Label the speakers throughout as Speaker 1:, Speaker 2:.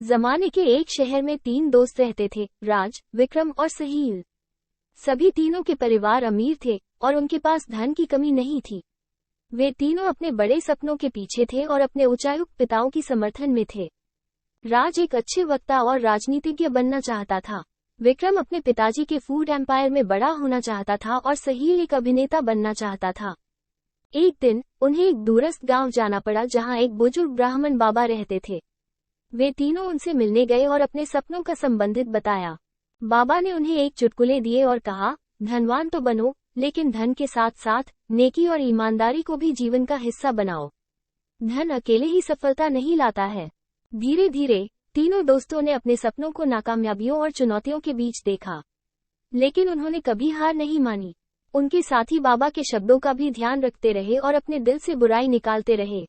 Speaker 1: जमाने के एक शहर में 3 दोस्त रहते थे, राज, विक्रम और सहील। सभी तीनों के परिवार अमीर थे और उनके पास धन की कमी नहीं थी। वे तीनों अपने बड़े सपनों के पीछे थे और अपने उच्चायुक्त पिताओं की समर्थन में थे। राज एक अच्छे वक्ता और राजनीतिज्ञ बनना चाहता था। विक्रम अपने पिताजी के फूड एम्पायर में बड़ा होना चाहता था और सहील एक अभिनेता बनना चाहता था। एक दिन उन्हें एक दूरस्थ गांव जाना पड़ा जहां एक बुजुर्ग ब्राह्मण बाबा रहते थे। वे तीनों उनसे मिलने गए और अपने सपनों का संबंधित बताया। बाबा ने उन्हें एक चुटकुले दिए और कहा, धनवान तो बनो, लेकिन धन के साथ साथ नेकी और ईमानदारी को भी जीवन का हिस्सा बनाओ। धन अकेले ही सफलता नहीं लाता है। धीरे धीरे तीनों दोस्तों ने अपने सपनों को नाकामयाबियों और चुनौतियों के बीच देखा, लेकिन उन्होंने कभी हार नहीं मानी। उनके साथी बाबा के शब्दों का भी ध्यान रखते रहे और अपने दिल से बुराई निकालते रहे।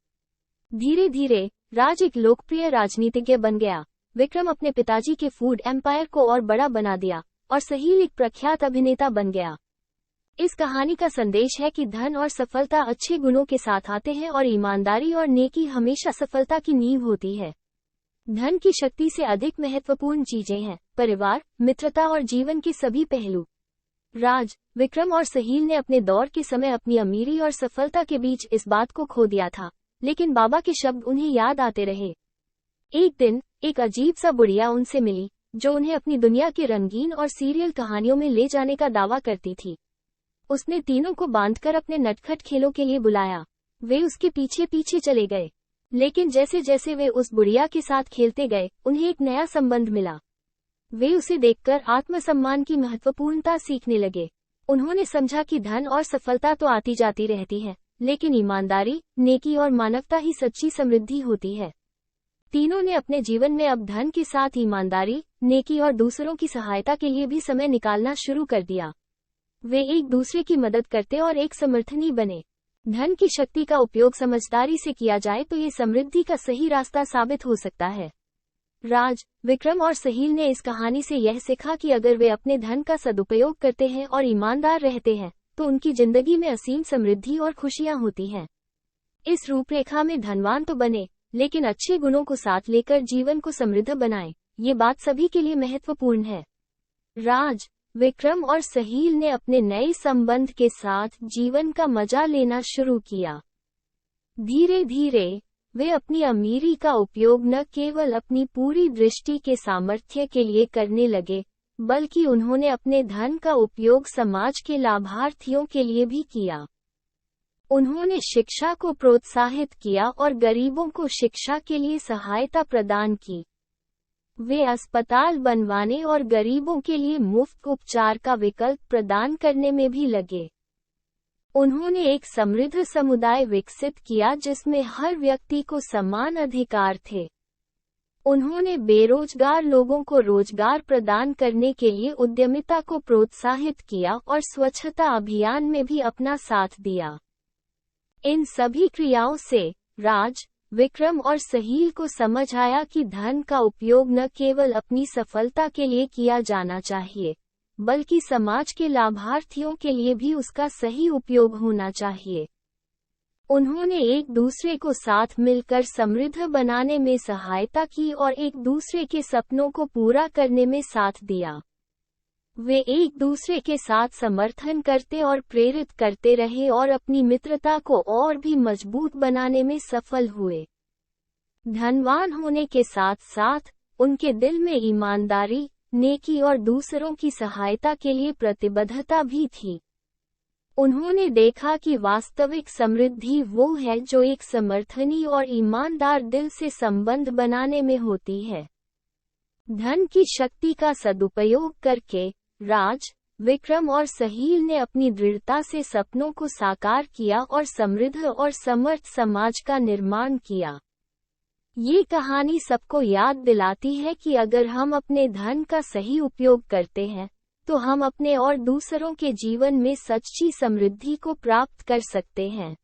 Speaker 1: धीरे धीरे राज एक लोकप्रिय राजनीतिज्ञ बन गया। विक्रम अपने पिताजी के फूड एम्पायर को और बड़ा बना दिया और सहील एक प्रख्यात अभिनेता बन गया। इस कहानी का संदेश है कि धन और सफलता अच्छे गुणों के साथ आते हैं और ईमानदारी और नेकी हमेशा सफलता की नींव होती है। धन की शक्ति से अधिक महत्वपूर्ण चीजें हैं परिवार, मित्रता और जीवन के सभी पहलू। राज, विक्रम और सहील ने अपने दौर के समय अपनी अमीरी और सफलता के बीच इस बात को खो दिया था, लेकिन बाबा के शब्द उन्हें याद आते रहे। एक दिन एक अजीब सा बुढ़िया उनसे मिली, जो उन्हें अपनी दुनिया की रंगीन और सीरियल कहानियों में ले जाने का दावा करती थी। उसने तीनों को बांधकर अपने नटखट खेलों के लिए बुलाया। वे उसके पीछे पीछे चले गए, लेकिन जैसे जैसे वे उस बुढ़िया के साथ खेलते गए, उन्हें एक नया संबंध मिला। वे उसे देखकर आत्मसम्मान की महत्वपूर्णता सीखने लगे। उन्होंने समझा कि धन और सफलता तो आती जाती रहती है, लेकिन ईमानदारी, नेकी और मानवता ही सच्ची समृद्धि होती है। तीनों ने अपने जीवन में अब धन के साथ ईमानदारी, नेकी और दूसरों की सहायता के लिए भी समय निकालना शुरू कर दिया। वे एक दूसरे की मदद करते और एक समर्थनी बने। धन की शक्ति का उपयोग समझदारी से किया जाए तो ये समृद्धि का सही रास्ता साबित हो सकता है। राज, विक्रम और सहील ने इस कहानी से यह सीखा कि अगर वे अपने धन का सदुपयोग करते हैं और ईमानदार रहते हैं, तो उनकी जिंदगी में असीम समृद्धि और खुशियां होती हैं। इस रूपरेखा में धनवान तो बने, लेकिन अच्छे गुणों को साथ लेकर जीवन को समृद्ध बनाएं, ये बात सभी के लिए महत्वपूर्ण है। राज, विक्रम और सहील ने अपने नए संबंध के साथ जीवन का मजा लेना शुरू किया। धीरे धीरे वे अपनी अमीरी का उपयोग न केवल अपनी पूरी दृष्टि के सामर्थ्य के लिए करने लगे, बल्कि उन्होंने अपने धन का उपयोग समाज के लाभार्थियों के लिए भी किया। उन्होंने शिक्षा को प्रोत्साहित किया और गरीबों को शिक्षा के लिए सहायता प्रदान की। वे अस्पताल बनवाने और गरीबों के लिए मुफ्त उपचार का विकल्प प्रदान करने में भी लगे। उन्होंने एक समृद्ध समुदाय विकसित किया जिसमें हर व्यक्ति को समान अधिकार थे। उन्होंने बेरोजगार लोगों को रोजगार प्रदान करने के लिए उद्यमिता को प्रोत्साहित किया और स्वच्छता अभियान में भी अपना साथ दिया। इन सभी क्रियाओं से राज, विक्रम और सहील को समझ आया कि धन का उपयोग न केवल अपनी सफलता के लिए किया जाना चाहिए, बल्कि समाज के लाभार्थियों के लिए भी उसका सही उपयोग होना चाहिए। उन्होंने एक दूसरे को साथ मिलकर समृद्ध बनाने में सहायता की और एक दूसरे के सपनों को पूरा करने में साथ दिया। वे एक दूसरे के साथ समर्थन करते और प्रेरित करते रहे और अपनी मित्रता को और भी मजबूत बनाने में सफल हुए। धनवान होने के साथ साथ उनके दिल में ईमानदारी, नेकी और दूसरों की सहायता के लिए प्रतिबद्धता भी थी। उन्होंने देखा कि वास्तविक समृद्धि वो है जो एक समर्थनीय और ईमानदार दिल से संबंध बनाने में होती है। धन की शक्ति का सदुपयोग करके राज, विक्रम और सहील ने अपनी दृढ़ता से सपनों को साकार किया और समृद्ध और समर्थ समाज का निर्माण किया। ये कहानी सबको याद दिलाती है कि अगर हम अपने धन का सही उपयोग करते हैं, तो हम अपने और दूसरों के जीवन में सच्ची समृद्धि को प्राप्त कर सकते हैं।